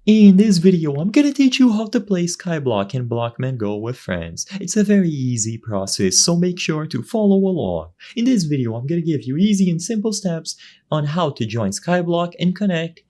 In this video, I'm gonna teach you how to play Skyblock in Blockman Go with friends. It's a very easy process, so make sure to follow along. In this video, I'm gonna give you easy and simple steps on how to join Skyblock and connect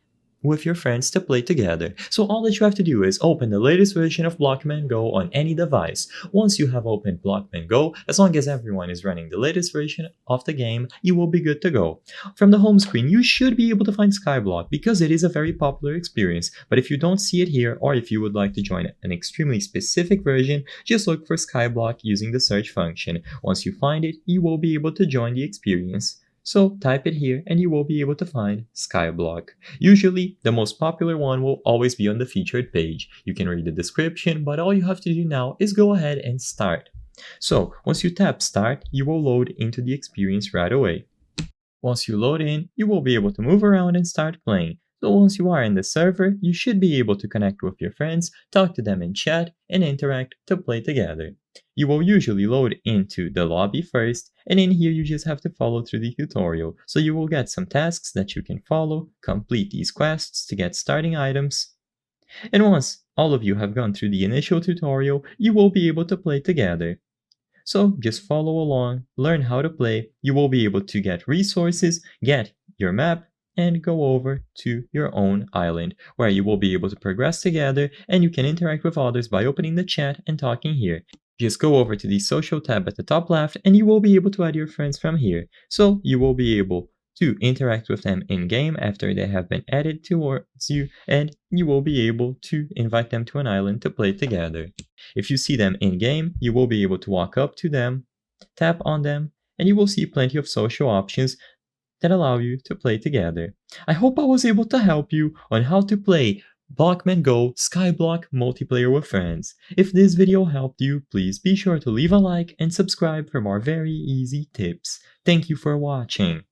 with your friends to play together. So all that you have to do is open the latest version of Blockman Go on any device. Once you have opened Blockman Go, as long as everyone is running the latest version of the game, you will be good to go. From the home screen, you should be able to find Skyblock because it is a very popular experience, but if you don't see it here or if you would like to join an extremely specific version, just look for Skyblock using the search function. Once you find it, you will be able to join the experience. So type it here and you will be able to find Skyblock. Usually, the most popular one will always be on the featured page. You can read the description, but all you have to do now is go ahead and start. So once you tap start, you will load into the experience right away. Once you load in, you will be able to move around and start playing. So once you are in the server, you should be able to connect with your friends, talk to them in chat, and interact to play together. You will usually load into the lobby first, and in here you just have to follow through the tutorial. So you will get some tasks that you can follow, complete these quests to get starting items. And once all of you have gone through the initial tutorial, you will be able to play together. So just follow along, learn how to play, you will be able to get resources, get your map, and go over to your own island, where you will be able to progress together and you can interact with others by opening the chat and talking here. Just go over to the social tab at the top left and you will be able to add your friends from here. So you will be able to interact with them in-game after they have been added towards you, and you will be able to invite them to an island to play together. If you see them in-game, you will be able to walk up to them, tap on them, and you will see plenty of social options that allow you to play together. I hope I was able to help you on how to play Blockman Go Skyblock multiplayer with friends. If this video helped you, please be sure to leave a like and subscribe for more very easy tips. Thank you for watching.